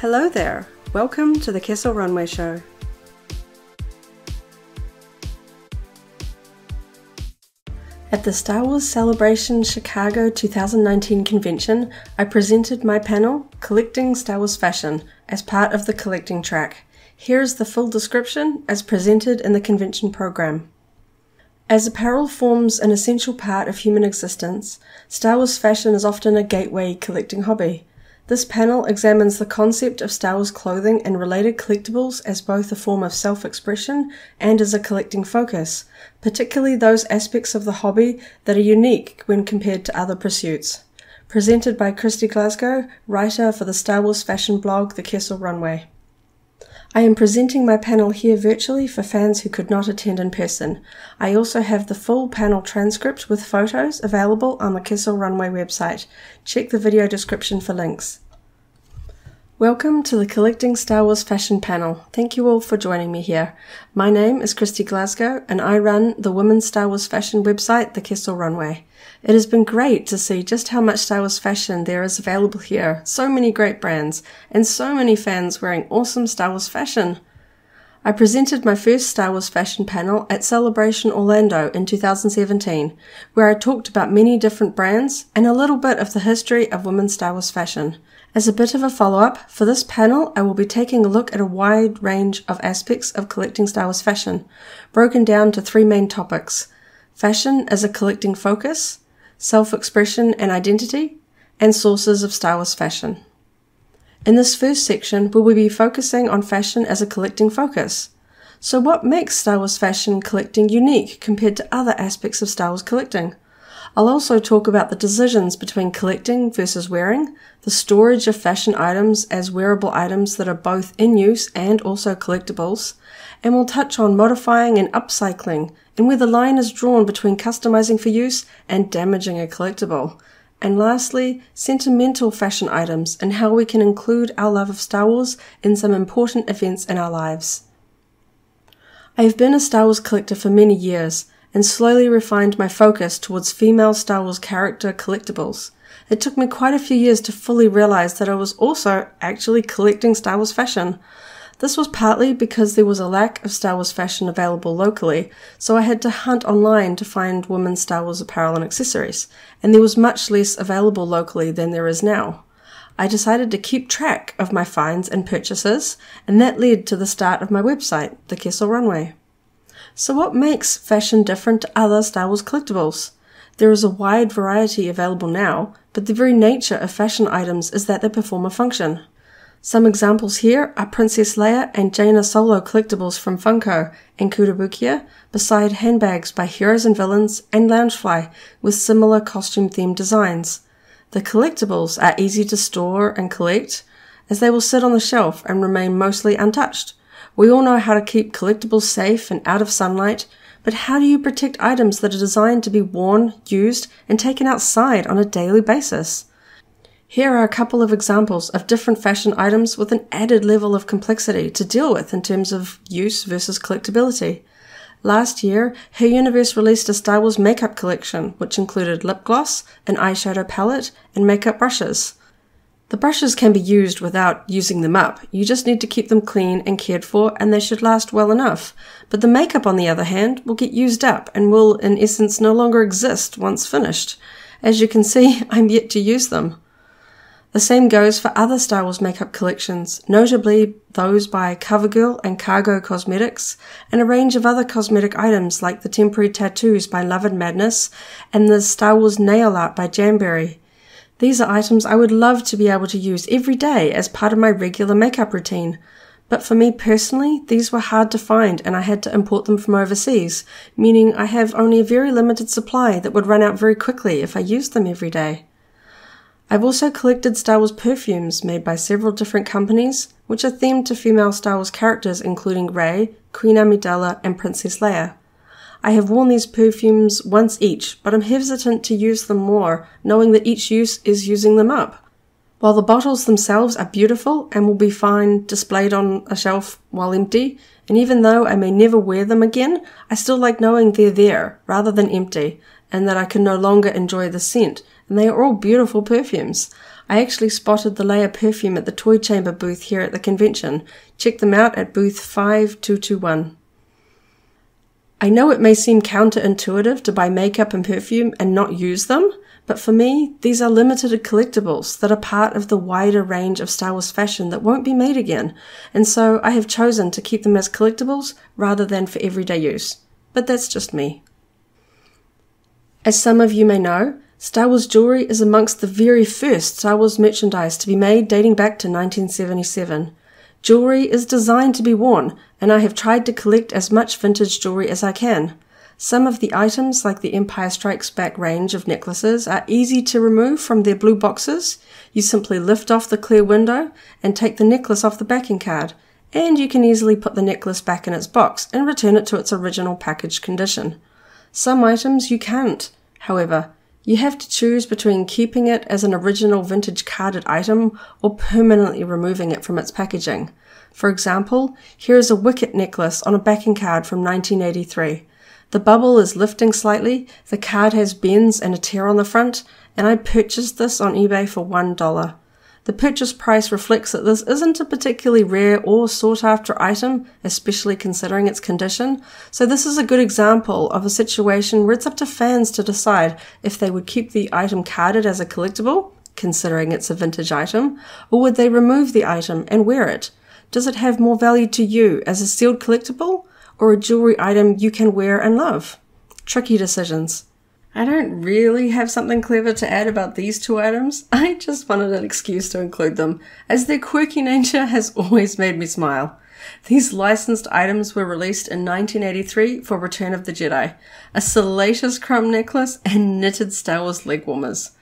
Hello there, welcome to the Kessel Runway show. At the Star Wars Celebration Chicago 2019 convention, I presented my panel, Collecting Star Wars Fashion, as part of the collecting track. Here is the full description as presented in the convention program. As apparel forms an essential part of human existence, Star Wars fashion is often a gateway collecting hobby. This panel examines the concept of Star Wars clothing and related collectibles as both a form of self-expression and as a collecting focus, particularly those aspects of the hobby that are unique when compared to other pursuits. Presented by Kristy Glasgow, writer for the Star Wars fashion blog The Kessel Runway. I am presenting my panel here virtually for fans who could not attend in person. I also have the full panel transcript with photos available on the Kessel Runway website. Check the video description for links. Welcome to the Collecting Star Wars Fashion panel. Thank you all for joining me here. My name is Kristy Glasgow and I run the women's Star Wars fashion website, The Kessel Runway. It has been great to see just how much Star Wars fashion there is available here. So many great brands and so many fans wearing awesome Star Wars fashion. I presented my first Star Wars fashion panel at Celebration Orlando in 2017, where I talked about many different brands and a little bit of the history of women's Star Wars fashion. As a bit of a follow-up, for this panel I will be taking a look at a wide range of aspects of collecting Star Wars fashion, broken down to three main topics: fashion as a collecting focus, self-expression and identity, and sources of Star Wars fashion. In this first section, we will be focusing on fashion as a collecting focus. So what makes Star Wars fashion collecting unique compared to other aspects of Star Wars collecting? I'll also talk about the decisions between collecting versus wearing, the storage of fashion items as wearable items that are both in use and also collectibles, and we'll touch on modifying and upcycling, and where the line is drawn between customizing for use and damaging a collectible. And lastly, sentimental fashion items and how we can include our love of Star Wars in some important events in our lives. I have been a Star Wars collector for many years, and slowly refined my focus towards female Star Wars character collectibles. It took me quite a few years to fully realize that I was also actually collecting Star Wars fashion. This was partly because there was a lack of Star Wars fashion available locally, so I had to hunt online to find women's Star Wars apparel and accessories, and there was much less available locally than there is now. I decided to keep track of my finds and purchases, and that led to the start of my website, The Kessel Runway. So what makes fashion different to other Star Wars collectibles? There is a wide variety available now, but the very nature of fashion items is that they perform a function. Some examples here are Princess Leia and Jaina Solo collectibles from Funko and Kudabukiya, beside handbags by Heroes and Villains and Loungefly with similar costume-themed designs. The collectibles are easy to store and collect, as they will sit on the shelf and remain mostly untouched. We all know how to keep collectibles safe and out of sunlight, but how do you protect items that are designed to be worn, used, and taken outside on a daily basis? Here are a couple of examples of different fashion items with an added level of complexity to deal with in terms of use versus collectability. Last year, Her Universe released a Star Wars makeup collection, which included lip gloss, an eyeshadow palette, and makeup brushes. The brushes can be used without using them up. You just need to keep them clean and cared for, and they should last well enough. But the makeup, on the other hand, will get used up and will, in essence, no longer exist once finished. As you can see, I'm yet to use them. The same goes for other Star Wars makeup collections, notably those by CoverGirl and Cargo Cosmetics, and a range of other cosmetic items like the temporary tattoos by Love and Madness and the Star Wars nail art by Jamberry. These are items I would love to be able to use every day as part of my regular makeup routine. But for me personally, these were hard to find and I had to import them from overseas, meaning I have only a very limited supply that would run out very quickly if I used them every day. I've also collected Star Wars perfumes made by several different companies, which are themed to female Star Wars characters including Rey, Queen Amidala, and Princess Leia. I have worn these perfumes once each, but I'm hesitant to use them more, knowing that each use is using them up. While the bottles themselves are beautiful and will be fine displayed on a shelf while empty, and even though I may never wear them again, I still like knowing they're there rather than empty, and that I can no longer enjoy the scent, and they are all beautiful perfumes. I actually spotted the Leia perfume at the Toy Chamber booth here at the convention. Check them out at booth 5221. I know it may seem counterintuitive to buy makeup and perfume and not use them, but for me, these are limited collectibles that are part of the wider range of Star Wars fashion that won't be made again, and so I have chosen to keep them as collectibles rather than for everyday use. But that's just me. As some of you may know, Star Wars jewelry is amongst the very first Star Wars merchandise to be made dating back to 1977. Jewelry is designed to be worn, and I have tried to collect as much vintage jewelry as I can. Some of the items, like the Empire Strikes Back range of necklaces, are easy to remove from their blue boxes. You simply lift off the clear window and take the necklace off the backing card, and you can easily put the necklace back in its box and return it to its original packaged condition. Some items you can't, however. You have to choose between keeping it as an original vintage carded item or permanently removing it from its packaging. For example, here is a Wicket necklace on a backing card from 1983. The bubble is lifting slightly, the card has bends and a tear on the front, and I purchased this on eBay for $1. The purchase price reflects that this isn't a particularly rare or sought-after item, especially considering its condition, so this is a good example of a situation where it's up to fans to decide if they would keep the item carded as a collectible, considering it's a vintage item, or would they remove the item and wear it. Does it have more value to you as a sealed collectible, or a jewelry item you can wear and love? Tricky decisions. I don't really have something clever to add about these two items. I just wanted an excuse to include them, as their quirky nature has always made me smile. These licensed items were released in 1983 for Return of the Jedi, a salacious crumb necklace and knitted Star Wars leg warmers.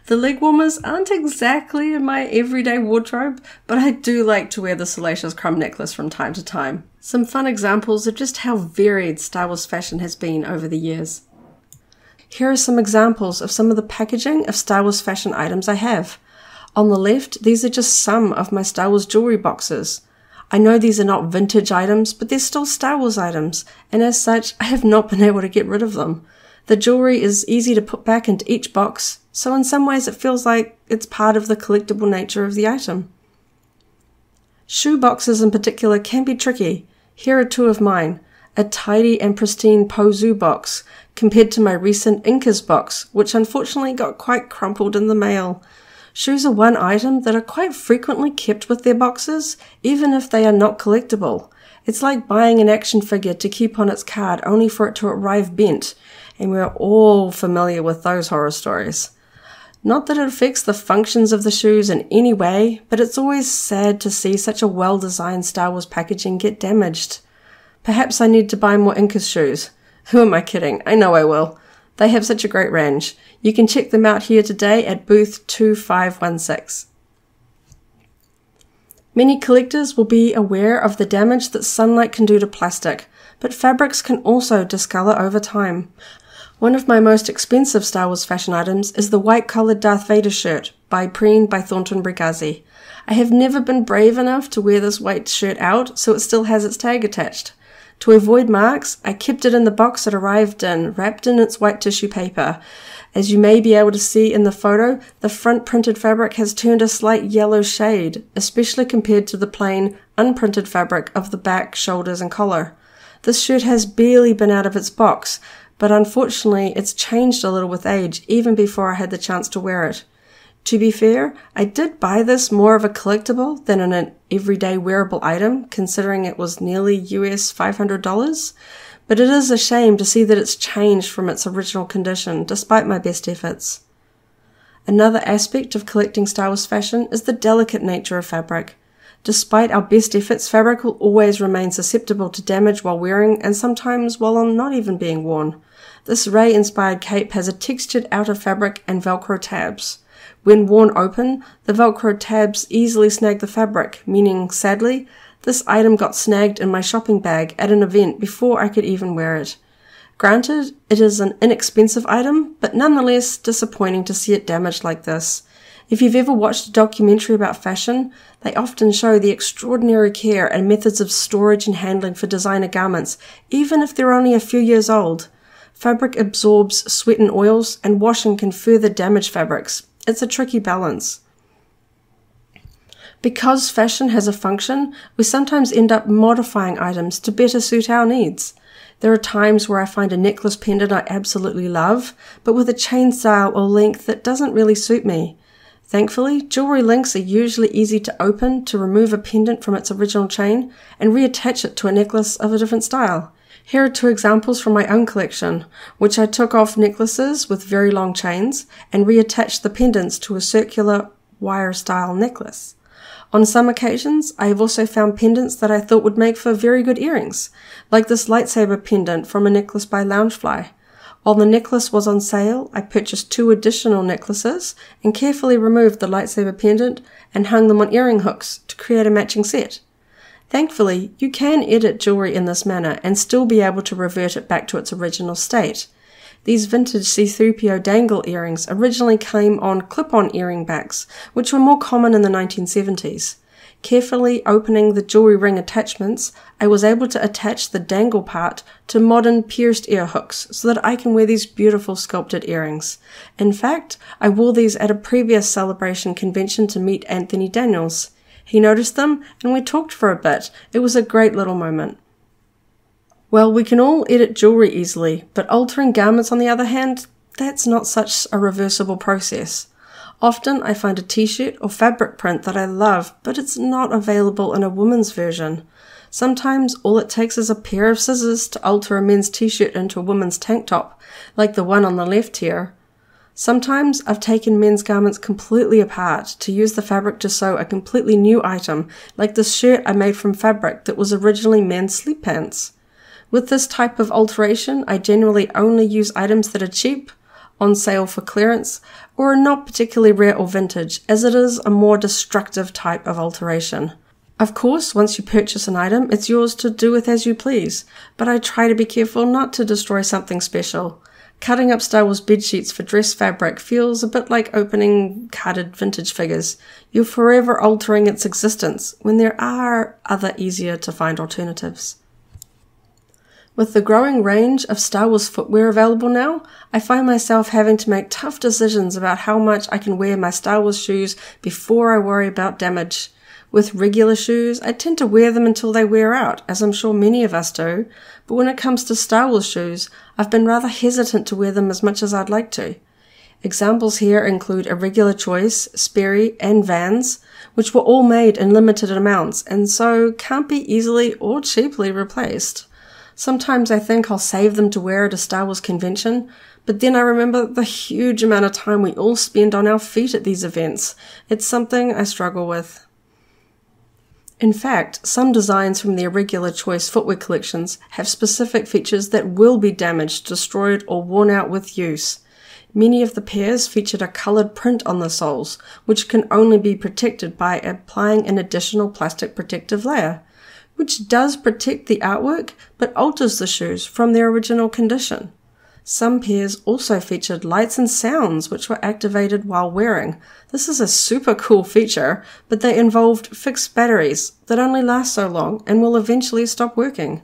The leg warmers aren't exactly in my everyday wardrobe, but I do like to wear the salacious crumb necklace from time to time. Some fun examples of just how varied Star Wars fashion has been over the years. Here are some examples of some of the packaging of Star Wars fashion items I have. On the left, these are just some of my Star Wars jewelry boxes. I know these are not vintage items, but they're still Star Wars items, and as such, I have not been able to get rid of them. The jewelry is easy to put back into each box, so in some ways it feels like it's part of the collectible nature of the item. Shoe boxes in particular can be tricky. Here are two of mine. A tidy and pristine Pozu box, compared to my recent Inkkas box, which unfortunately got quite crumpled in the mail. Shoes are one item that are quite frequently kept with their boxes, even if they are not collectible. It's like buying an action figure to keep on its card only for it to arrive bent, and we're all familiar with those horror stories. Not that it affects the functions of the shoes in any way, but it's always sad to see such a well-designed Star Wars packaging get damaged. Perhaps I need to buy more Inkkas shoes. Who am I kidding? I know I will. They have such a great range. You can check them out here today at booth 2516. Many collectors will be aware of the damage that sunlight can do to plastic, but fabrics can also discolor over time. One of my most expensive Star Wars fashion items is the white-collared Darth Vader shirt by Preen by Thornton Brigazi. I have never been brave enough to wear this white shirt out, so it still has its tag attached. To avoid marks, I kept it in the box it arrived in, wrapped in its white tissue paper. As you may be able to see in the photo, the front printed fabric has turned a slight yellow shade, especially compared to the plain, unprinted fabric of the back, shoulders and collar. This shirt has barely been out of its box, but unfortunately it's changed a little with age, even before I had the chance to wear it. To be fair, I did buy this more of a collectible than an everyday wearable item, considering it was nearly US $500, but it is a shame to see that it's changed from its original condition, despite my best efforts. Another aspect of collecting Star Wars fashion is the delicate nature of fabric. Despite our best efforts, fabric will always remain susceptible to damage while wearing and sometimes while not even being worn. This Rey-inspired cape has a textured outer fabric and Velcro tabs. When worn open, the Velcro tabs easily snag the fabric, meaning, sadly, this item got snagged in my shopping bag at an event before I could even wear it. Granted, it is an inexpensive item, but nonetheless disappointing to see it damaged like this. If you've ever watched a documentary about fashion, they often show the extraordinary care and methods of storage and handling for designer garments, even if they're only a few years old. Fabric absorbs sweat and oils, and washing can further damage fabrics. It's a tricky balance. Because fashion has a function, we sometimes end up modifying items to better suit our needs. There are times where I find a necklace pendant I absolutely love, but with a chain style or length that doesn't really suit me. Thankfully, jewelry links are usually easy to open to remove a pendant from its original chain and reattach it to a necklace of a different style. Here are 2 examples from my own collection, which I took off necklaces with very long chains and reattached the pendants to a circular wire-style necklace. On some occasions, I have also found pendants that I thought would make for very good earrings, like this lightsaber pendant from a necklace by Loungefly. While the necklace was on sale, I purchased 2 additional necklaces and carefully removed the lightsaber pendant and hung them on earring hooks to create a matching set. Thankfully, you can edit jewelry in this manner and still be able to revert it back to its original state. These vintage C-3PO dangle earrings originally came on clip-on earring backs, which were more common in the 1970s. Carefully opening the jewelry ring attachments, I was able to attach the dangle part to modern pierced ear hooks so that I can wear these beautiful sculpted earrings. In fact, I wore these at a previous celebration convention to meet Anthony Daniels. He noticed them and we talked for a bit. It was a great little moment. Well, we can all edit jewelry easily, but altering garments on the other hand, that's not such a reversible process. Often I find a t-shirt or fabric print that I love, but it's not available in a woman's version. Sometimes all it takes is a pair of scissors to alter a men's t-shirt into a woman's tank top, like the one on the left here. Sometimes I've taken men's garments completely apart to use the fabric to sew a completely new item, like this shirt I made from fabric that was originally men's sleep pants. With this type of alteration, I generally only use items that are cheap, on sale for clearance, or are not particularly rare or vintage, as it is a more destructive type of alteration. Of course, once you purchase an item, it's yours to do with as you please, but I try to be careful not to destroy something special. Cutting up Star Wars bedsheets for dress fabric feels a bit like opening carded vintage figures. You're forever altering its existence, when there are other easier to find alternatives. With the growing range of Star Wars footwear available now, I find myself having to make tough decisions about how much I can wear my Star Wars shoes before I worry about damage. With regular shoes, I tend to wear them until they wear out, as I'm sure many of us do, but when it comes to Star Wars shoes, I've been rather hesitant to wear them as much as I'd like to. Examples here include Irregular Choice, Sperry, and Vans, which were all made in limited amounts, and so can't be easily or cheaply replaced. Sometimes I think I'll save them to wear at a Star Wars convention, but then I remember the huge amount of time we all spend on our feet at these events. It's something I struggle with. In fact, some designs from the Irregular Choice footwear collections have specific features that will be damaged, destroyed, or worn out with use. Many of the pairs featured a coloured print on the soles, which can only be protected by applying an additional plastic protective layer, which does protect the artwork but alters the shoes from their original condition. Some pairs also featured lights and sounds which were activated while wearing. This is a super cool feature, but they involved fixed batteries that only last so long and will eventually stop working.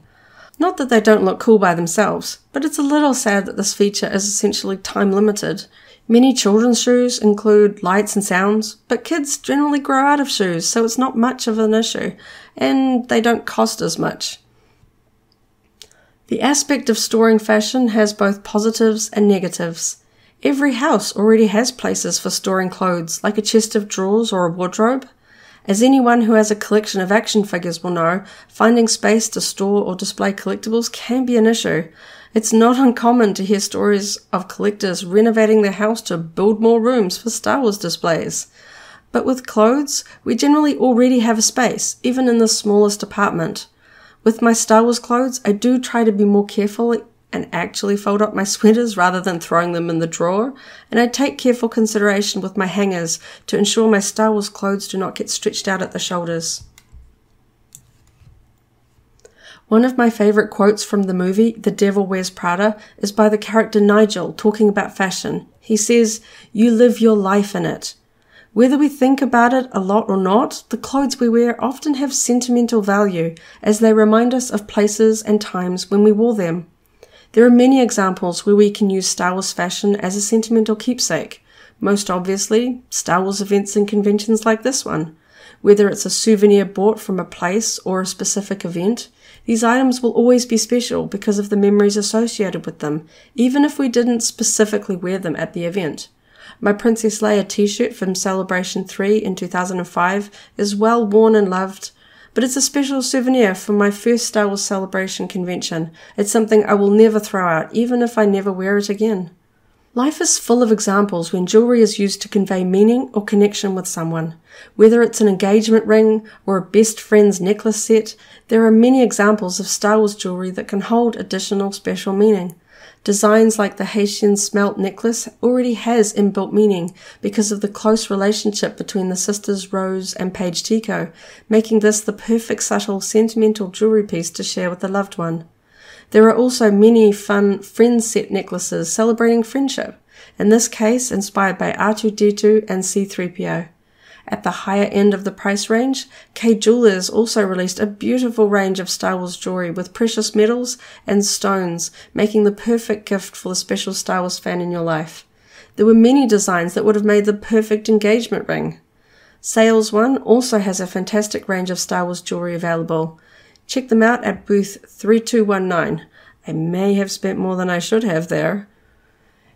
Not that they don't look cool by themselves, but it's a little sad that this feature is essentially time limited. Many children's shoes include lights and sounds, but kids generally grow out of shoes, so it's not much of an issue, and they don't cost as much. The aspect of storing fashion has both positives and negatives. Every house already has places for storing clothes, like a chest of drawers or a wardrobe. As anyone who has a collection of action figures will know, finding space to store or display collectibles can be an issue. It's not uncommon to hear stories of collectors renovating their house to build more rooms for Star Wars displays. But with clothes, we generally already have a space, even in the smallest apartment. With my Star Wars clothes, I do try to be more careful and actually fold up my sweaters rather than throwing them in the drawer, and I take careful consideration with my hangers to ensure my Star Wars clothes do not get stretched out at the shoulders. One of my favourite quotes from the movie The Devil Wears Prada is by the character Nigel talking about fashion. He says, "You live your life in it." Whether we think about it a lot or not, the clothes we wear often have sentimental value as they remind us of places and times when we wore them. There are many examples where we can use Star Wars fashion as a sentimental keepsake. Most obviously, Star Wars events and conventions like this one. Whether it's a souvenir bought from a place or a specific event, these items will always be special because of the memories associated with them, even if we didn't specifically wear them at the event. My Princess Leia t-shirt from Celebration 3 in 2005 is well worn and loved, but it's a special souvenir from my first Star Wars Celebration convention. It's something I will never throw out, even if I never wear it again. Life is full of examples when jewelry is used to convey meaning or connection with someone. Whether it's an engagement ring or a best friend's necklace set, there are many examples of Star Wars jewelry that can hold additional special meaning. Designs like the Haitian smelt necklace already has inbuilt meaning because of the close relationship between the sisters Rose and Paige Tico, making this the perfect subtle sentimental jewelry piece to share with a loved one. There are also many fun friends set necklaces celebrating friendship, in this case inspired by R2-D2 and C-3PO. At the higher end of the price range, K Jewelers also released a beautiful range of Star Wars jewelry with precious metals and stones, making the perfect gift for the special Star Wars fan in your life. There were many designs that would have made the perfect engagement ring. Sales One also has a fantastic range of Star Wars jewelry available. Check them out at booth 3219. I may have spent more than I should have there.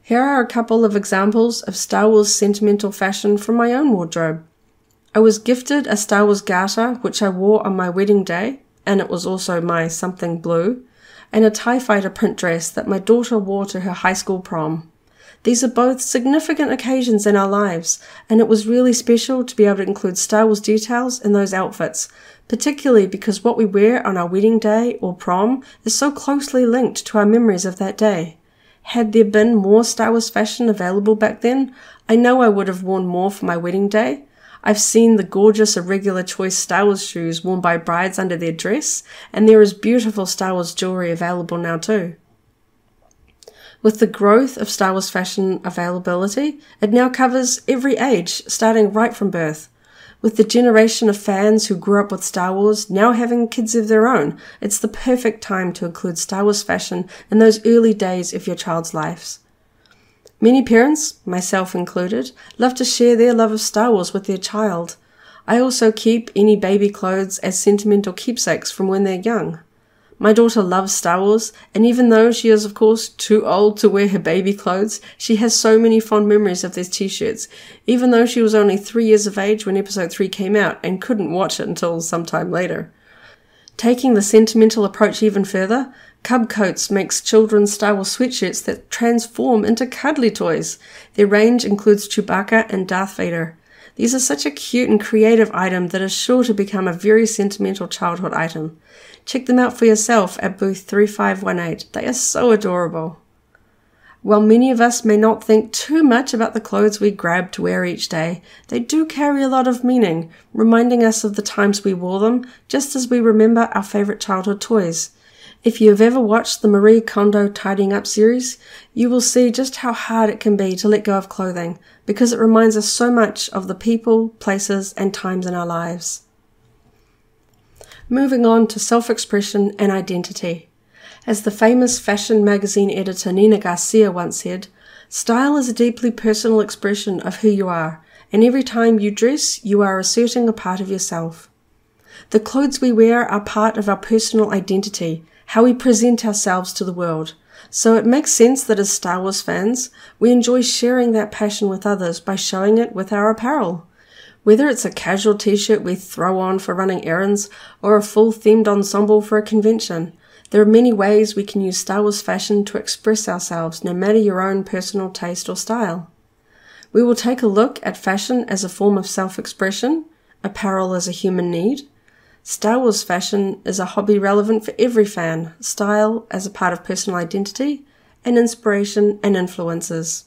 Here are a couple of examples of Star Wars sentimental fashion from my own wardrobe. I was gifted a Star Wars garter, which I wore on my wedding day, and it was also my something blue, and a TIE Fighter print dress that my daughter wore to her high school prom. These are both significant occasions in our lives, and it was really special to be able to include Star Wars details in those outfits, particularly because what we wear on our wedding day or prom is so closely linked to our memories of that day. Had there been more Star Wars fashion available back then, I know I would have worn more for my wedding day. I've seen the gorgeous Irregular choice Star Wars shoes worn by brides under their dress, and there is beautiful Star Wars jewelry available now too. With the growth of Star Wars fashion availability, it now covers every age, starting right from birth. With the generation of fans who grew up with Star Wars now having kids of their own, it's the perfect time to include Star Wars fashion in those early days of your child's lives. Many parents, myself included, love to share their love of Star Wars with their child. I also keep any baby clothes as sentimental keepsakes from when they're young. My daughter loves Star Wars, and even though she is of course too old to wear her baby clothes, she has so many fond memories of these t-shirts, even though she was only 3 years of age when episode 3 came out and couldn't watch it until sometime later. Taking the sentimental approach even further, Cub Coats makes children's Star Wars sweatshirts that transform into cuddly toys. Their range includes Chewbacca and Darth Vader. These are such a cute and creative item that is sure to become a very sentimental childhood item. Check them out for yourself at booth 3518. They are so adorable. While many of us may not think too much about the clothes we grab to wear each day, they do carry a lot of meaning, reminding us of the times we wore them, just as we remember our favorite childhood toys. If you have ever watched the Marie Kondo Tidying Up series, you will see just how hard it can be to let go of clothing, because it reminds us so much of the people, places, and times in our lives. Moving on to self-expression and identity. As the famous fashion magazine editor Nina Garcia once said, "Style is a deeply personal expression of who you are, and every time you dress, you are asserting a part of yourself." The clothes we wear are part of our personal identity, how we present ourselves to the world. So it makes sense that as Star Wars fans, we enjoy sharing that passion with others by showing it with our apparel. Whether it's a casual t-shirt we throw on for running errands or a full themed ensemble for a convention, there are many ways we can use Star Wars fashion to express ourselves, no matter your own personal taste or style. We will take a look at fashion as a form of self-expression, apparel as a human need, Star Wars fashion is a hobby relevant for every fan, style as a part of personal identity, and inspiration and influences.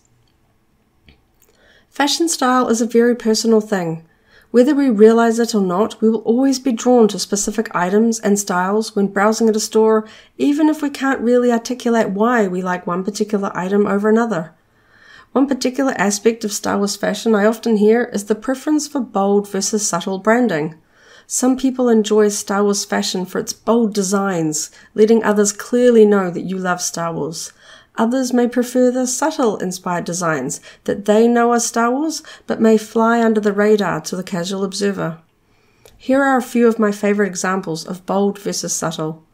Fashion style is a very personal thing. Whether we realize it or not, we will always be drawn to specific items and styles when browsing at a store, even if we can't really articulate why we like one particular item over another. One particular aspect of Star Wars fashion I often hear is the preference for bold versus subtle branding. Some people enjoy Star Wars fashion for its bold designs, letting others clearly know that you love Star Wars. Others may prefer the subtle inspired designs that they know are Star Wars, but may fly under the radar to the casual observer. Here are a few of my favourite examples of bold versus subtle.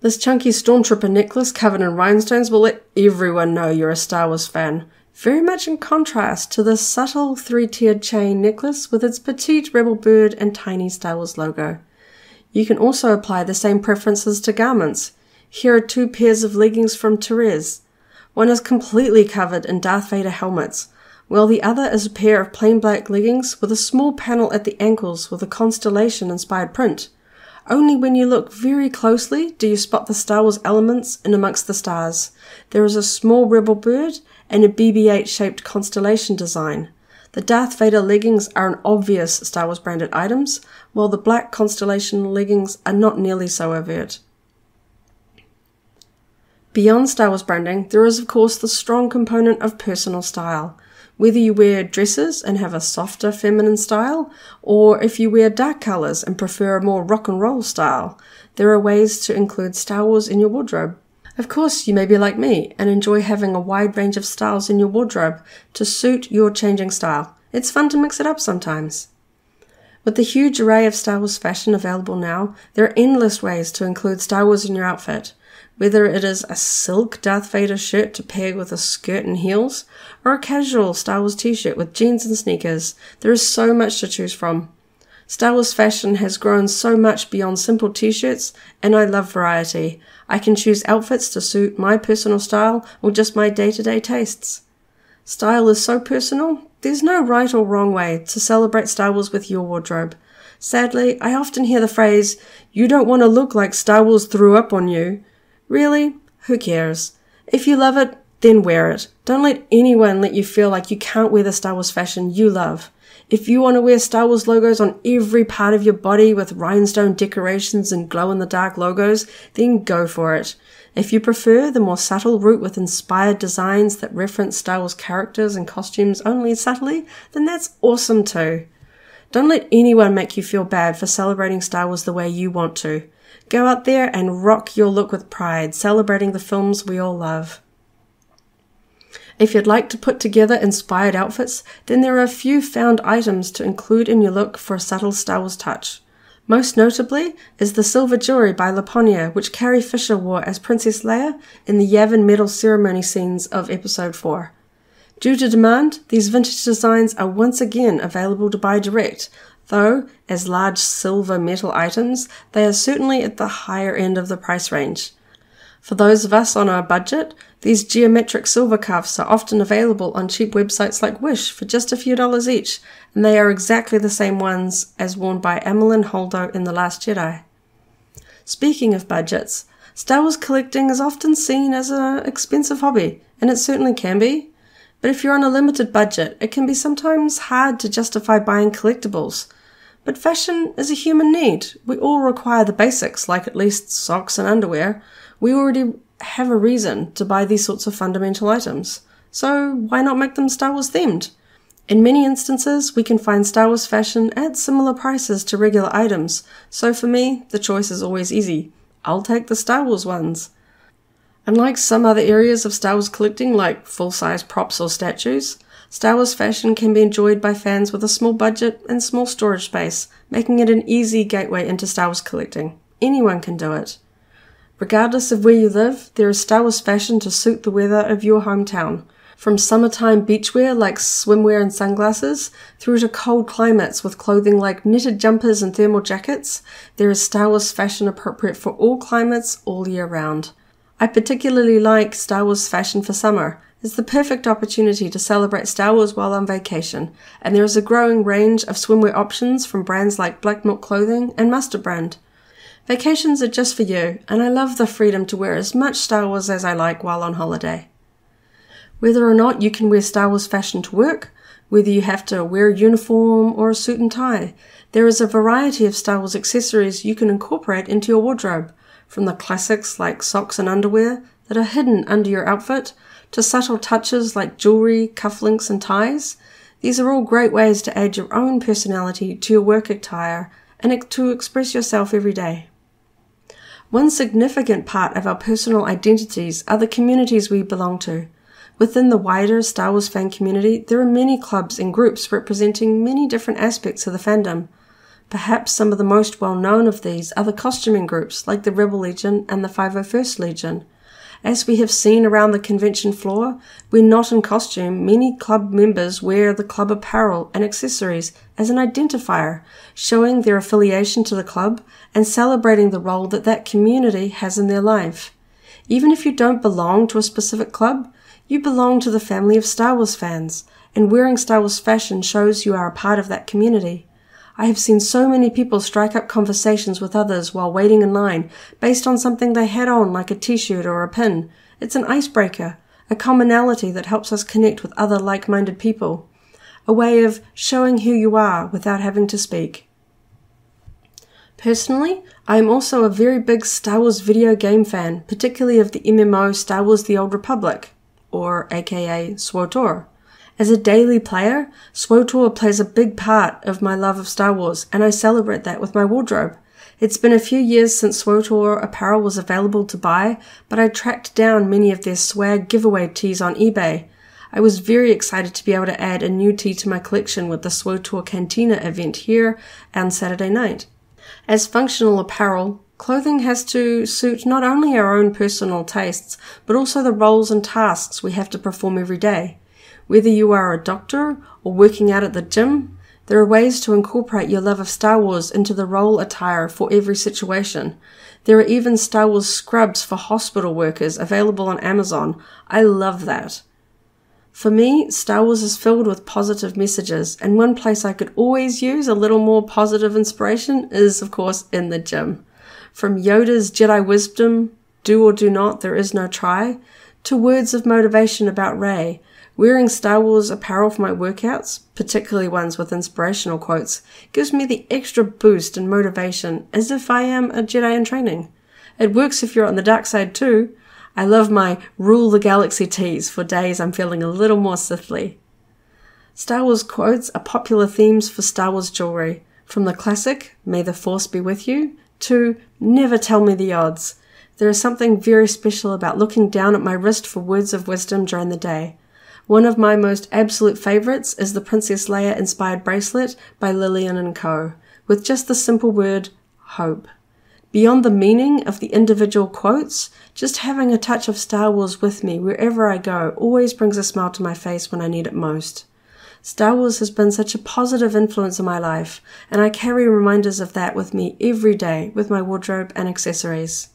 This chunky Stormtrooper necklace covered in rhinestones will let everyone know you're a Star Wars fan, very much in contrast to the subtle 3-tiered chain necklace with its petite rebel bird and tiny Star Wars logo. You can also apply the same preferences to garments. Here are 2 pairs of leggings from Therese. One is completely covered in Darth Vader helmets, while the other is a pair of plain black leggings with a small panel at the ankles with a constellation-inspired print. Only when you look very closely do you spot the Star Wars elements in amongst the stars. There is a small rebel bird and a BB-8 shaped constellation design. The Darth Vader leggings are an obvious Star Wars branded items, while the black constellation leggings are not nearly so overt. Beyond Star Wars branding, there is of course the strong component of personal style. Whether you wear dresses and have a softer feminine style, or if you wear dark colours and prefer a more rock and roll style, there are ways to include Star Wars in your wardrobe. Of course, you may be like me and enjoy having a wide range of styles in your wardrobe to suit your changing style. It's fun to mix it up sometimes. With the huge array of Star Wars fashion available now, there are endless ways to include Star Wars in your outfit. Whether it is a silk Darth Vader shirt to pair with a skirt and heels, or a casual Star Wars t-shirt with jeans and sneakers, there is so much to choose from. Star Wars fashion has grown so much beyond simple t-shirts, and I love variety. I can choose outfits to suit my personal style or just my day-to-day tastes. Style is so personal, there's no right or wrong way to celebrate Star Wars with your wardrobe. Sadly, I often hear the phrase, "You don't want to look like Star Wars threw up on you." Really? Who cares? If you love it, then wear it. Don't let anyone let you feel like you can't wear the Star Wars fashion you love. If you want to wear Star Wars logos on every part of your body with rhinestone decorations and glow-in-the-dark logos, then go for it. If you prefer the more subtle route with inspired designs that reference Star Wars characters and costumes only subtly, then that's awesome too. Don't let anyone make you feel bad for celebrating Star Wars the way you want to. Go out there and rock your look with pride, celebrating the films we all love. If you'd like to put together inspired outfits, then there are a few found items to include in your look for a subtle Star Wars touch. Most notably is the silver jewelry by Laponia, which Carrie Fisher wore as Princess Leia in the Yavin medal ceremony scenes of Episode 4. Due to demand, these vintage designs are once again available to buy direct, though, as large silver metal items, they are certainly at the higher end of the price range. For those of us on a budget, these geometric silver cuffs are often available on cheap websites like Wish for just a few dollars each, and they are exactly the same ones as worn by Emmeline Holdo in The Last Jedi. Speaking of budgets, Star Wars collecting is often seen as an expensive hobby, and it certainly can be. But if you're on a limited budget, it can be sometimes hard to justify buying collectibles. But fashion is a human need. We all require the basics, like at least socks and underwear. We already have a reason to buy these sorts of fundamental items. So why not make them Star Wars themed? In many instances, we can find Star Wars fashion at similar prices to regular items. So for me, the choice is always easy. I'll take the Star Wars ones. Unlike some other areas of Star Wars collecting, like full-size props or statues, Star Wars fashion can be enjoyed by fans with a small budget and small storage space, making it an easy gateway into Star Wars collecting. Anyone can do it. Regardless of where you live, there is Star Wars fashion to suit the weather of your hometown. From summertime beachwear like swimwear and sunglasses, through to cold climates with clothing like knitted jumpers and thermal jackets, there is Star Wars fashion appropriate for all climates all year round. I particularly like Star Wars fashion for summer. It's the perfect opportunity to celebrate Star Wars while on vacation, and there is a growing range of swimwear options from brands like Black Milk Clothing and Mustard Brand. Vacations are just for you, and I love the freedom to wear as much Star Wars as I like while on holiday. Whether or not you can wear Star Wars fashion to work, whether you have to wear a uniform or a suit and tie, there is a variety of Star Wars accessories you can incorporate into your wardrobe, from the classics like socks and underwear that are hidden under your outfit, to subtle touches like jewelry, cufflinks and ties. These are all great ways to add your own personality to your work attire and to express yourself every day. One significant part of our personal identities are the communities we belong to. Within the wider Star Wars fan community, there are many clubs and groups representing many different aspects of the fandom. Perhaps some of the most well-known of these are the costuming groups like the Rebel Legion and the 501st Legion. As we have seen around the convention floor, when not in costume, many club members wear the club apparel and accessories as an identifier, showing their affiliation to the club and celebrating the role that that community has in their life. Even if you don't belong to a specific club, you belong to the family of Star Wars fans, and wearing Star Wars fashion shows you are a part of that community. I have seen so many people strike up conversations with others while waiting in line based on something they had on, like a t-shirt or a pin. It's an icebreaker, a commonality that helps us connect with other like-minded people, a way of showing who you are without having to speak. Personally, I am also a very big Star Wars video game fan, particularly of the MMO Star Wars The Old Republic, or aka SWTOR. As a daily player, SWTOR plays a big part of my love of Star Wars, and I celebrate that with my wardrobe. It's been a few years since SWTOR apparel was available to buy, but I tracked down many of their swag giveaway tees on eBay. I was very excited to be able to add a new tee to my collection with the SWTOR Cantina event here on Saturday night. As functional apparel, clothing has to suit not only our own personal tastes, but also the roles and tasks we have to perform every day. Whether you are a doctor or working out at the gym, there are ways to incorporate your love of Star Wars into the role attire for every situation. There are even Star Wars scrubs for hospital workers available on Amazon. I love that. For me, Star Wars is filled with positive messages, and one place I could always use a little more positive inspiration is, of course, in the gym. From Yoda's Jedi wisdom, do or do not, there is no try, to words of motivation about Rey. Wearing Star Wars apparel for my workouts, particularly ones with inspirational quotes, gives me the extra boost and motivation as if I am a Jedi in training. It works if you're on the dark side too. I love my Rule the Galaxy tees for days I'm feeling a little more Sithly. Star Wars quotes are popular themes for Star Wars jewelry, from the classic, May the Force be with you, to Never tell me the odds. There is something very special about looking down at my wrist for words of wisdom during the day. One of my most absolute favorites is the Princess Leia inspired bracelet by Lillian & Co., with just the simple word, hope. Beyond the meaning of the individual quotes, just having a touch of Star Wars with me wherever I go always brings a smile to my face when I need it most. Star Wars has been such a positive influence in my life, and I carry reminders of that with me every day with my wardrobe and accessories.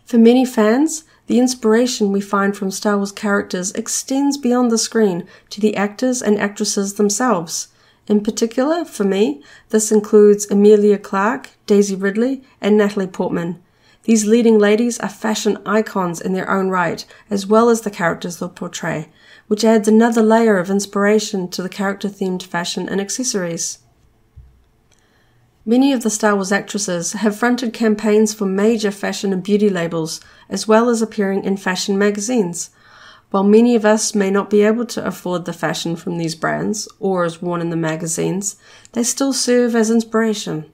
For many fans, the inspiration we find from Star Wars characters extends beyond the screen to the actors and actresses themselves. In particular, for me, this includes Emilia Clarke, Daisy Ridley, and Natalie Portman. These leading ladies are fashion icons in their own right, as well as the characters they portray, which adds another layer of inspiration to the character-themed fashion and accessories. Many of the Star Wars actresses have fronted campaigns for major fashion and beauty labels, as well as appearing in fashion magazines. While many of us may not be able to afford the fashion from these brands, or as worn in the magazines, they still serve as inspiration.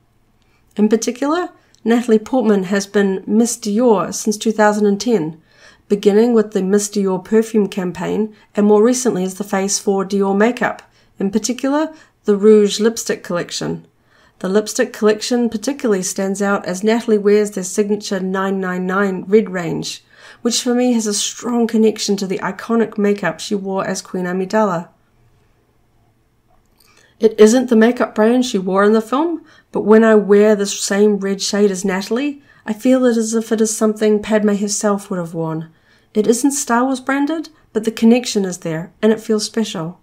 In particular, Natalie Portman has been Miss Dior since 2010, beginning with the Miss Dior Perfume campaign, and more recently as the face for Dior makeup, in particular the Rouge lipstick collection. The lipstick collection particularly stands out as Natalie wears their signature 999 red range, which for me has a strong connection to the iconic makeup she wore as Queen Amidala. It isn't the makeup brand she wore in the film, but when I wear the same red shade as Natalie, I feel it as if it is something Padme herself would have worn. It isn't Star Wars branded, but the connection is there, and it feels special.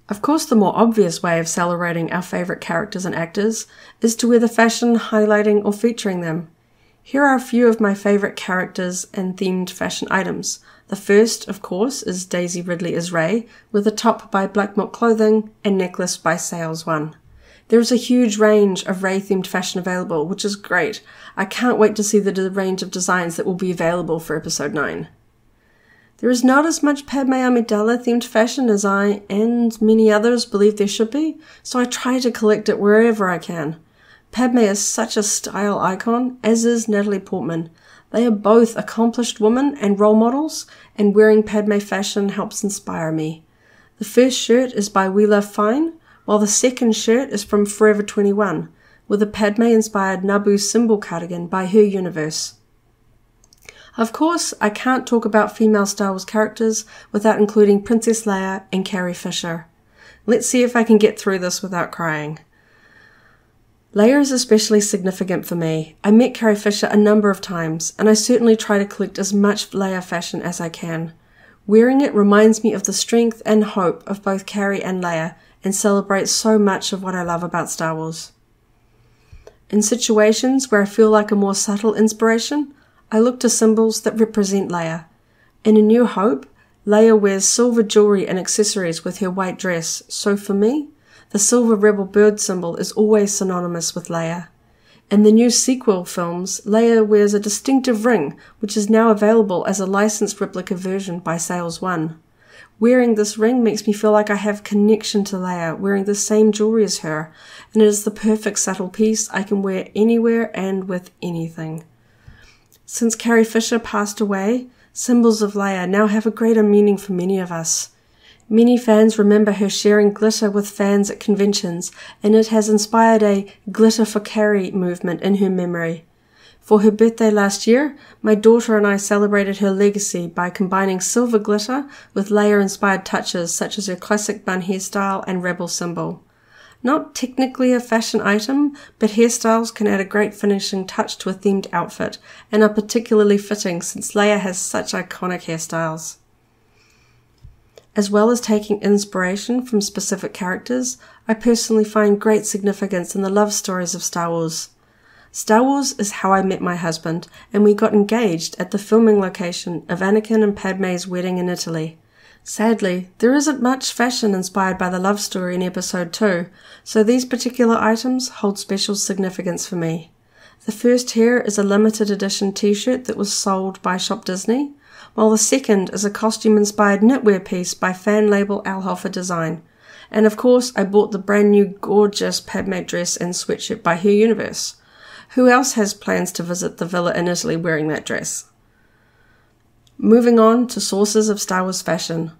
Of course, the more obvious way of celebrating our favourite characters and actors is to wear the fashion highlighting or featuring them. Here are a few of my favourite characters and themed fashion items. The first, of course, is Daisy Ridley as Rey, with a top by Black Milk Clothing and necklace by Sales One. There is a huge range of Rey-themed fashion available, which is great. I can't wait to see the range of designs that will be available for Episode 9. There is not as much Padme Amidala-themed fashion as I and many others believe there should be, so I try to collect it wherever I can. Padme is such a style icon, as is Natalie Portman. They are both accomplished women and role models, and wearing Padme fashion helps inspire me. The first shirt is by We Love Fine, while the second shirt is from Forever 21, with a Padme-inspired Naboo symbol cardigan by Her Universe. Of course, I can't talk about female Star Wars characters without including Princess Leia and Carrie Fisher. Let's see if I can get through this without crying. Leia is especially significant for me. I met Carrie Fisher a number of times, and I certainly try to collect as much Leia fashion as I can. Wearing it reminds me of the strength and hope of both Carrie and Leia, and celebrates so much of what I love about Star Wars. In situations where I feel like a more subtle inspiration, I look to symbols that represent Leia. In A New Hope, Leia wears silver jewelry and accessories with her white dress, so for me, the silver rebel bird symbol is always synonymous with Leia. In the new sequel films, Leia wears a distinctive ring, which is now available as a licensed replica version by Sales 1. Wearing this ring makes me feel like I have connection to Leia, wearing the same jewelry as her, and it is the perfect subtle piece I can wear anywhere and with anything. Since Carrie Fisher passed away, symbols of Leia now have a greater meaning for many of us. Many fans remember her sharing glitter with fans at conventions, and it has inspired a Glitter for Carrie movement in her memory. For her birthday last year, my daughter and I celebrated her legacy by combining silver glitter with Leia-inspired touches such as her classic bun hairstyle and rebel symbol. Not technically a fashion item, but hairstyles can add a great finishing touch to a themed outfit, and are particularly fitting since Leia has such iconic hairstyles. As well as taking inspiration from specific characters, I personally find great significance in the love stories of Star Wars. Star Wars is how I met my husband, and we got engaged at the filming location of Anakin and Padme's wedding in Italy. Sadly, there isn't much fashion inspired by the love story in Episode 2, so these particular items hold special significance for me. The first here is a limited edition t-shirt that was sold by Shop Disney, while the second is a costume-inspired knitwear piece by fan label Alhofer Design. And of course, I bought the brand new gorgeous Padme dress and sweatshirt by Her Universe. Who else has plans to visit the villa in Italy wearing that dress? Moving on to sources of Star Wars fashion.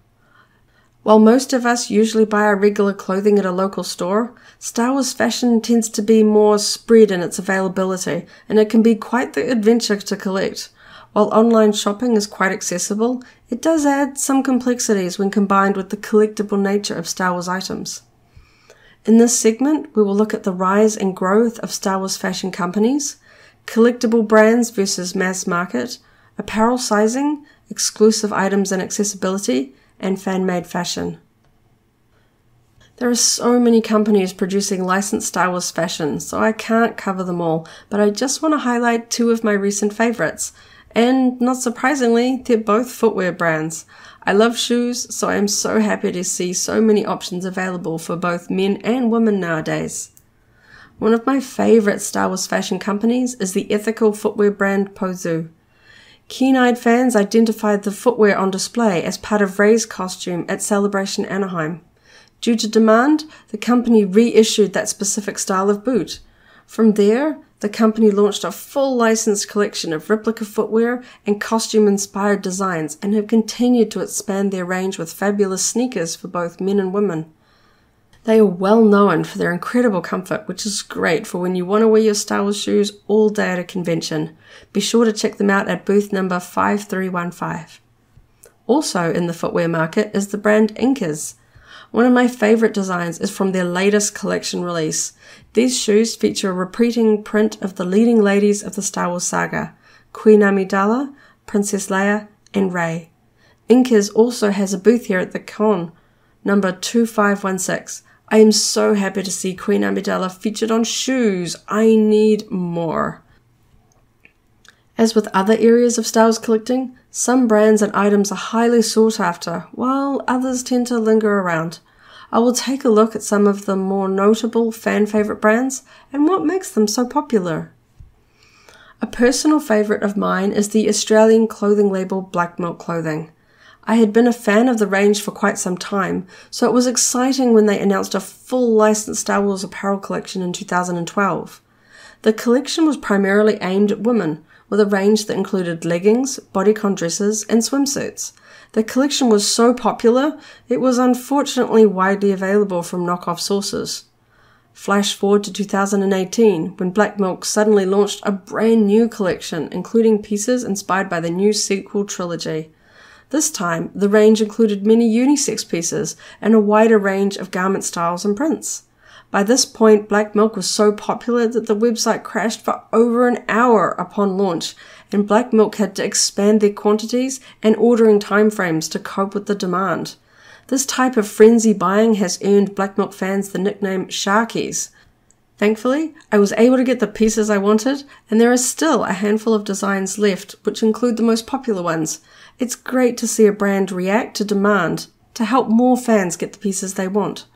While most of us usually buy our regular clothing at a local store, Star Wars fashion tends to be more spread in its availability, and it can be quite the adventure to collect. While online shopping is quite accessible, it does add some complexities when combined with the collectible nature of Star Wars items. In this segment, we will look at the rise and growth of Star Wars fashion companies, collectible brands versus mass market, apparel sizing, exclusive items and accessibility, and fan-made fashion. There are so many companies producing licensed Star Wars fashion, so I can't cover them all, but I just want to highlight two of my recent favorites. And not surprisingly, they're both footwear brands. I love shoes, so I am so happy to see so many options available for both men and women nowadays. One of my favorite Star Wars fashion companies is the ethical footwear brand Pozu. Keen-eyed fans identified the footwear on display as part of Rey's costume at Celebration Anaheim. Due to demand, the company reissued that specific style of boot. From there, the company launched a full licensed collection of replica footwear and costume-inspired designs, and have continued to expand their range with fabulous sneakers for both men and women. They are well known for their incredible comfort, which is great for when you want to wear your Star Wars shoes all day at a convention. Be sure to check them out at booth number 5315. Also in the footwear market is the brand Inkkas. One of my favorite designs is from their latest collection release. These shoes feature a repeating print of the leading ladies of the Star Wars saga, Queen Amidala, Princess Leia, and Rey. Inkkas also has a booth here at the con, number 2516. I am so happy to see Queen Amidala featured on shoes. I need more. As with other areas of Star Wars collecting, some brands and items are highly sought after, while others tend to linger around. I will take a look at some of the more notable fan-favorite brands and what makes them so popular. A personal favorite of mine is the Australian clothing label Black Milk Clothing. I had been a fan of the range for quite some time, so it was exciting when they announced a full licensed Star Wars apparel collection in 2012. The collection was primarily aimed at women, with a range that included leggings, bodycon dresses, and swimsuits. The collection was so popular, it was unfortunately widely available from knockoff sources. Flash forward to 2018, when Black Milk suddenly launched a brand new collection, including pieces inspired by the new sequel trilogy. This time, the range included many unisex pieces and a wider range of garment styles and prints. By this point, Black Milk was so popular that the website crashed for over an hour upon launch, and Black Milk had to expand their quantities and ordering timeframes to cope with the demand. This type of frenzy buying has earned Black Milk fans the nickname Sharkies. Thankfully, I was able to get the pieces I wanted, and there are still a handful of designs left, which include the most popular ones. It's great to see a brand react to demand to help more fans get the pieces they want.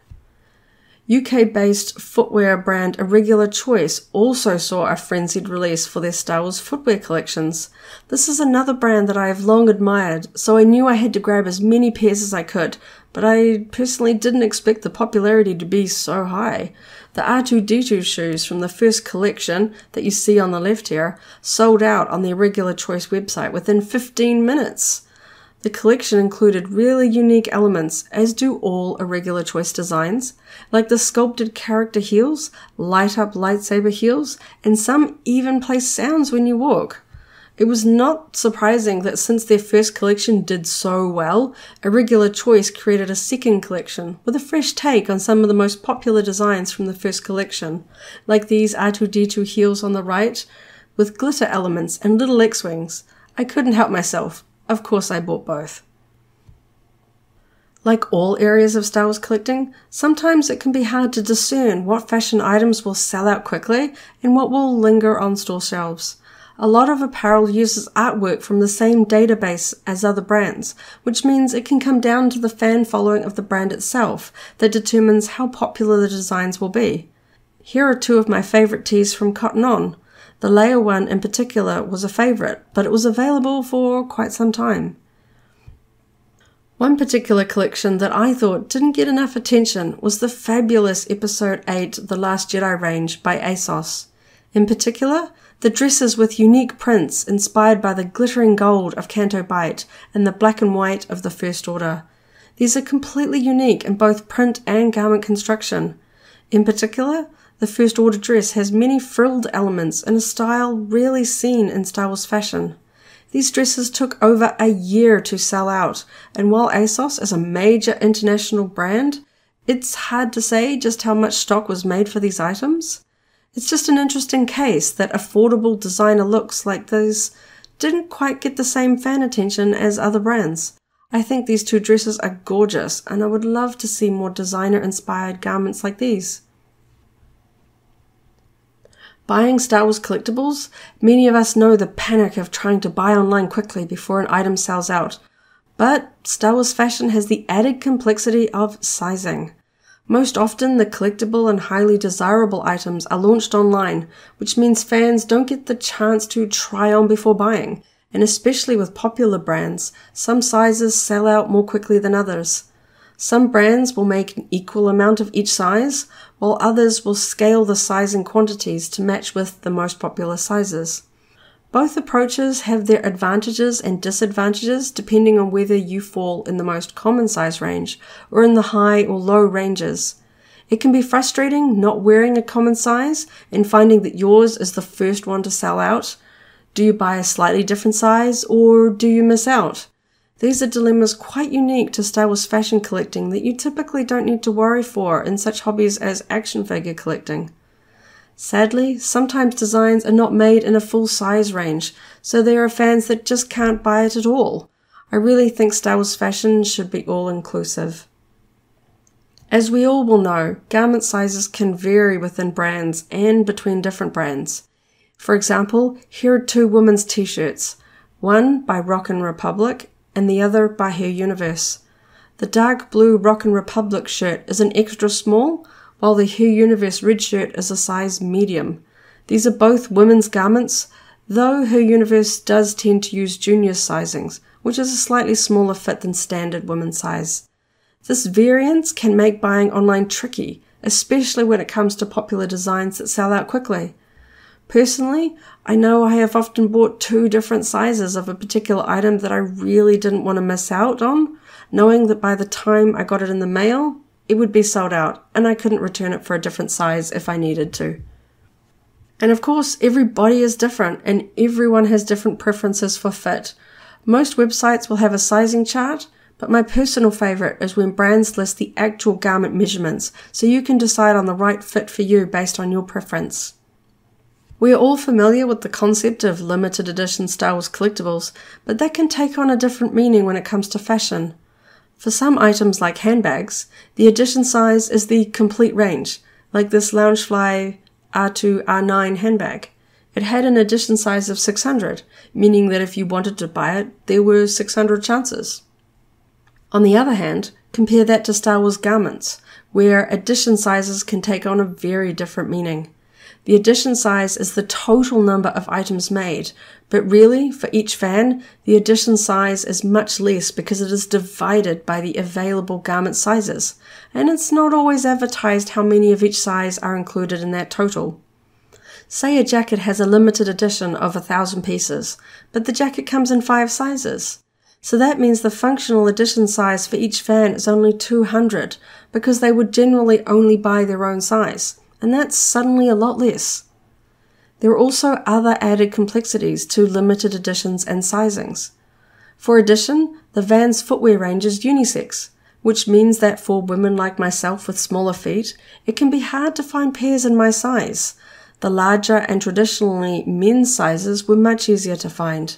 UK-based footwear brand Irregular Choice also saw a frenzied release for their Star Wars footwear collections. This is another brand that I have long admired, so I knew I had to grab as many pairs as I could, but I personally didn't expect the popularity to be so high. The R2-D2 shoes from the first collection that you see on the left here sold out on the Irregular Choice website within 15 minutes. The collection included really unique elements, as do all Irregular Choice designs, like the sculpted character heels, light-up lightsaber heels, and some even play sounds when you walk. It was not surprising that since their first collection did so well, Irregular Choice created a second collection with a fresh take on some of the most popular designs from the first collection, like these R2-D2 heels on the right, with glitter elements and little X-wings. I couldn't help myself. Of course I bought both. Like all areas of Star Wars collecting, sometimes it can be hard to discern what fashion items will sell out quickly and what will linger on store shelves. A lot of apparel uses artwork from the same database as other brands, which means it can come down to the fan following of the brand itself that determines how popular the designs will be. Here are two of my favorite tees from Cotton On. The Leia one in particular was a favorite, but it was available for quite some time. One particular collection that I thought didn't get enough attention was the fabulous Episode 8 The Last Jedi range by ASOS. In particular, the dresses with unique prints inspired by the glittering gold of Canto Bight and the black and white of the First Order. These are completely unique in both print and garment construction. In particular, the First Order dress has many frilled elements in a style rarely seen in Star Wars fashion. These dresses took over a year to sell out, and while ASOS is a major international brand, it's hard to say just how much stock was made for these items. It's just an interesting case that affordable designer looks like these didn't quite get the same fan attention as other brands. I think these two dresses are gorgeous, and I would love to see more designer-inspired garments like these. Buying Star Wars collectibles, many of us know the panic of trying to buy online quickly before an item sells out. But Star Wars fashion has the added complexity of sizing. Most often, the collectible and highly desirable items are launched online, which means fans don't get the chance to try on before buying, and especially with popular brands, some sizes sell out more quickly than others. Some brands will make an equal amount of each size, while others will scale the size and quantities to match with the most popular sizes. Both approaches have their advantages and disadvantages depending on whether you fall in the most common size range or in the high or low ranges. It can be frustrating not wearing a common size and finding that yours is the first one to sell out. Do you buy a slightly different size, or do you miss out? These are dilemmas quite unique to Star Wars fashion collecting that you typically don't need to worry for in such hobbies as action figure collecting. Sadly, sometimes designs are not made in a full size range, so there are fans that just can't buy it at all. I really think Star Wars fashion should be all-inclusive. As we all will know, garment sizes can vary within brands and between different brands. For example, here are two women's t-shirts, one by Rockin' Republic and the other by Her Universe. The dark blue Rockin' Republic shirt is an extra small, while the Her Universe red shirt is a size medium. These are both women's garments, though Her Universe does tend to use junior sizings, which is a slightly smaller fit than standard women's size. This variance can make buying online tricky, especially when it comes to popular designs that sell out quickly. Personally, I know I have often bought 2 different sizes of a particular item that I really didn't want to miss out on, knowing that by the time I got it in the mail, it would be sold out and I couldn't return it for a different size if I needed to. And of course, everybody is different and everyone has different preferences for fit. Most websites will have a sizing chart, but my personal favorite is when brands list the actual garment measurements so you can decide on the right fit for you based on your preference. We are all familiar with the concept of limited edition Star Wars collectibles, but that can take on a different meaning when it comes to fashion. For some items like handbags, the edition size is the complete range, like this Loungefly R2 R9 handbag. It had an edition size of 600, meaning that if you wanted to buy it, there were 600 chances. On the other hand, compare that to Star Wars garments, where edition sizes can take on a very different meaning. The edition size is the total number of items made, but really, for each fan, the edition size is much less because it is divided by the available garment sizes, and it's not always advertised how many of each size are included in that total. Say a jacket has a limited edition of 1,000 pieces, but the jacket comes in 5 sizes. So that means the functional edition size for each fan is only 200, because they would generally only buy their own size. And that's suddenly a lot less. There are also other added complexities to limited editions and sizings. For edition, the Vans footwear range is unisex, which means that for women like myself with smaller feet, it can be hard to find pairs in my size. The larger and traditionally men's sizes were much easier to find.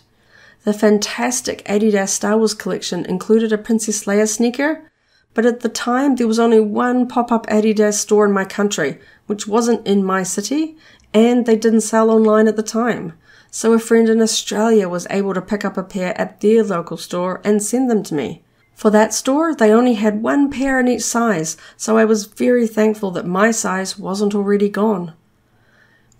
The fantastic Adidas Star Wars collection included a Princess Leia sneaker, but at the time there was only one pop-up Adidas store in my country, which wasn't in my city, and they didn't sell online at the time. So a friend in Australia was able to pick up a pair at their local store and send them to me. For that store, they only had 1 pair in each size, so I was very thankful that my size wasn't already gone.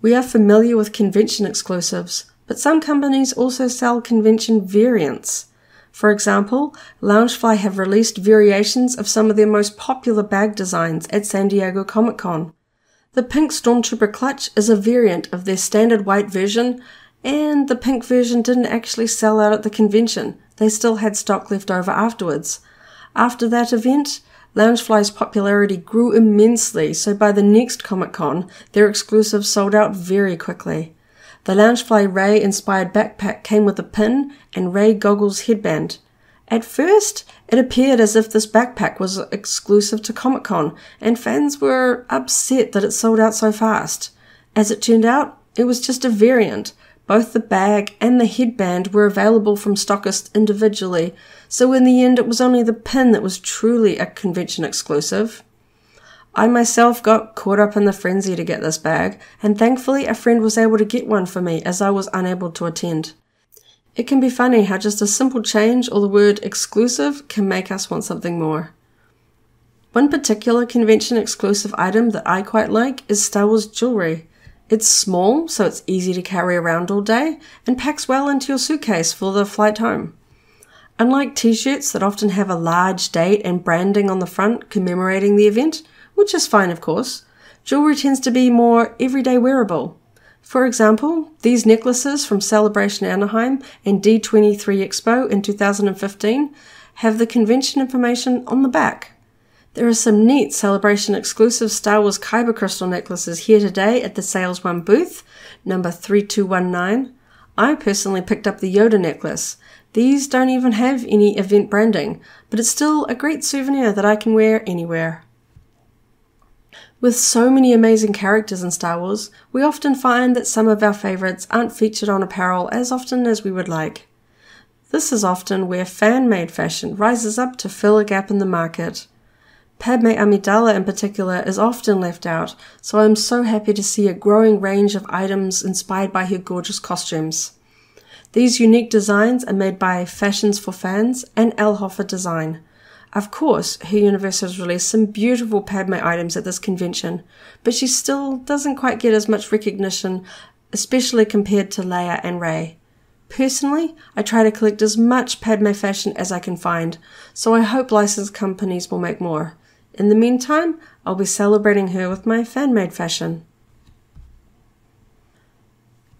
We are familiar with convention exclusives, but some companies also sell convention variants. For example, Loungefly have released variations of some of their most popular bag designs at San Diego Comic-Con. The pink Stormtrooper clutch is a variant of their standard white version, and the pink version didn't actually sell out at the convention. They still had stock left over afterwards. After that event, Loungefly's popularity grew immensely, so by the next Comic-Con, their exclusives sold out very quickly. The Loungefly Rey-inspired backpack came with a pin and Rey goggles headband. At first, it appeared as if this backpack was exclusive to Comic-Con, and fans were upset that it sold out so fast. As it turned out, it was just a variant. Both the bag and the headband were available from stockists individually, so in the end it was only the pin that was truly a convention exclusive. I myself got caught up in the frenzy to get this bag, and thankfully a friend was able to get one for me as I was unable to attend. It can be funny how just a simple change or the word exclusive can make us want something more. One particular convention exclusive item that I quite like is Star Wars jewelry. It's small, so it's easy to carry around all day, and packs well into your suitcase for the flight home. Unlike t-shirts that often have a large date and branding on the front commemorating the event, which is fine of course, jewelry tends to be more everyday wearable. For example, these necklaces from Celebration Anaheim and D23 Expo in 2015 have the convention information on the back. There are some neat Celebration exclusive Star Wars Kyber crystal necklaces here today at the Sales One booth, number 3219. I personally picked up the Yoda necklace. These don't even have any event branding, but it's still a great souvenir that I can wear anywhere. With so many amazing characters in Star Wars, we often find that some of our favourites aren't featured on apparel as often as we would like. This is often where fan-made fashion rises up to fill a gap in the market. Padme Amidala in particular is often left out, so I'm so happy to see a growing range of items inspired by her gorgeous costumes. These unique designs are made by Fashions for Fans and Elhofer Design. Of course, her universe has released some beautiful Padme items at this convention, but she still doesn't quite get as much recognition, especially compared to Leia and Rey. Personally, I try to collect as much Padme fashion as I can find, so I hope licensed companies will make more. In the meantime, I'll be celebrating her with my fan-made fashion.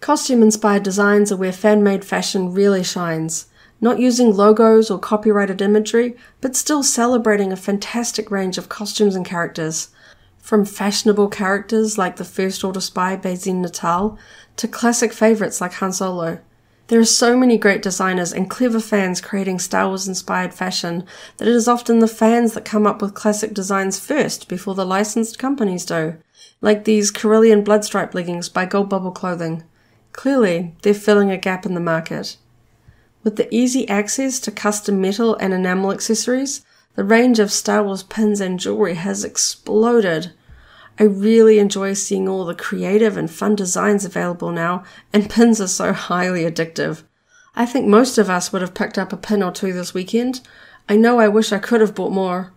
Costume-inspired designs are where fan-made fashion really shines, not using logos or copyrighted imagery, but still celebrating a fantastic range of costumes and characters. From fashionable characters like the First Order spy Basin Natal to classic favourites like Han Solo. There are so many great designers and clever fans creating Star Wars-inspired fashion that it is often the fans that come up with classic designs first before the licensed companies do, like these Corellian Bloodstripe leggings by Gold Bubble Clothing. Clearly, they're filling a gap in the market. With the easy access to custom metal and enamel accessories, the range of Star Wars pins and jewelry has exploded. I really enjoy seeing all the creative and fun designs available now, and pins are so highly addictive. I think most of us would have picked up a pin or two this weekend. I know I wish I could have bought more.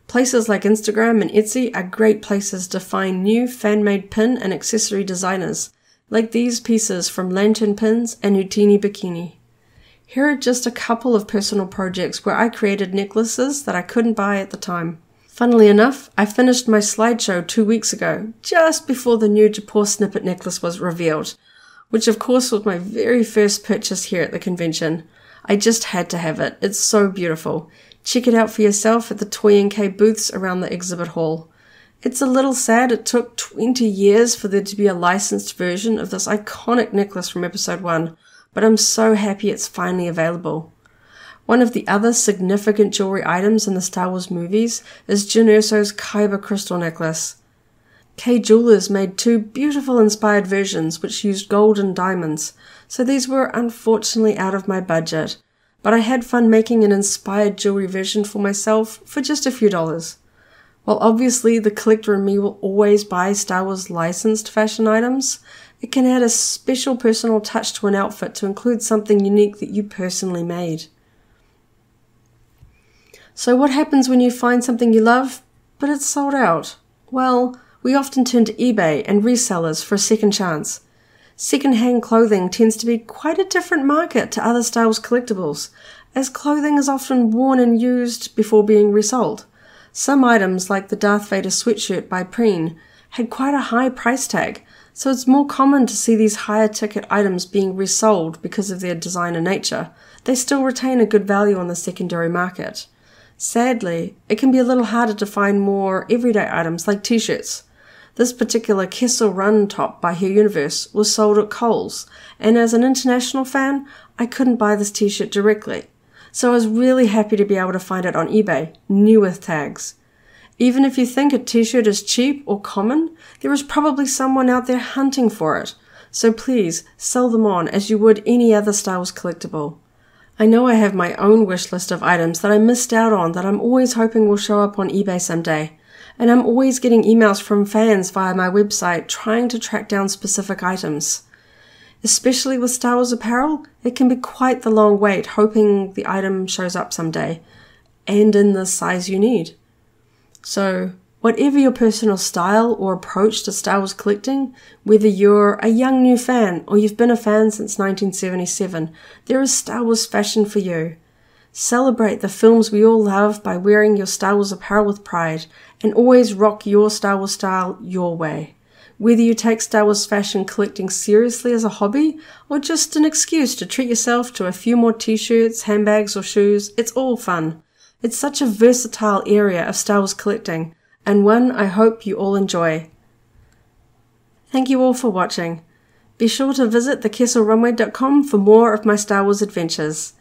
Places like Instagram and Etsy are great places to find new fan-made pin and accessory designers, like these pieces from Lantern Pins and Utini Bikini. Here are just a couple of personal projects where I created necklaces that I couldn't buy at the time. Funnily enough, I finished my slideshow 2 weeks ago, just before the new Japor snippet necklace was revealed, which of course was my very first purchase here at the convention. I just had to have it. It's so beautiful. Check it out for yourself at the Toy NK booths around the exhibit hall. It's a little sad it took 20 years for there to be a licensed version of this iconic necklace from episode 1, but I'm so happy it's finally available. One of the other significant jewelry items in the Star Wars movies is Jyn Erso's Kyber crystal necklace. Kay Jewelers made 2 beautiful inspired versions which used gold and diamonds, so these were unfortunately out of my budget, but I had fun making an inspired jewelry version for myself for just a few dollars. While obviously the collector in me will always buy Star Wars licensed fashion items, it can add a special personal touch to an outfit to include something unique that you personally made. So what happens when you find something you love, but it's sold out? Well, we often turn to eBay and resellers for a second chance. Second-hand clothing tends to be quite a different market to other Star Wars collectibles, as clothing is often worn and used before being resold. Some items, like the Darth Vader sweatshirt by Preen, had quite a high price tag, so it's more common to see these higher ticket items being resold because of their designer nature. They still retain a good value on the secondary market. Sadly, it can be a little harder to find more everyday items like t-shirts. This particular Kessel Run top by Her Universe was sold at Kohl's, and as an international fan, I couldn't buy this t-shirt directly. So I was really happy to be able to find it on eBay, new with tags. Even if you think a t-shirt is cheap or common, there is probably someone out there hunting for it. So please, sell them on as you would any other Star Wars collectible. I know I have my own wish list of items that I missed out on that I'm always hoping will show up on eBay someday. And I'm always getting emails from fans via my website trying to track down specific items. Especially with Star Wars apparel, it can be quite the long wait hoping the item shows up someday, and in the size you need. So, whatever your personal style or approach to Star Wars collecting, whether you're a young new fan or you've been a fan since 1977, there is Star Wars fashion for you. Celebrate the films we all love by wearing your Star Wars apparel with pride, and always rock your Star Wars style your way. Whether you take Star Wars fashion collecting seriously as a hobby, or just an excuse to treat yourself to a few more t-shirts, handbags or shoes, it's all fun. It's such a versatile area of Star Wars collecting, and one I hope you all enjoy. Thank you all for watching. Be sure to visit thekesselrunway.com for more of my Star Wars adventures,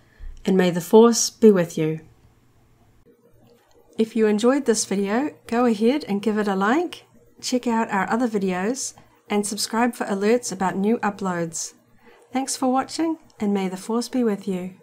and may the Force be with you. If you enjoyed this video, go ahead and give it a like. Check out our other videos, and subscribe for alerts about new uploads. Thanks for watching, and may the Force be with you.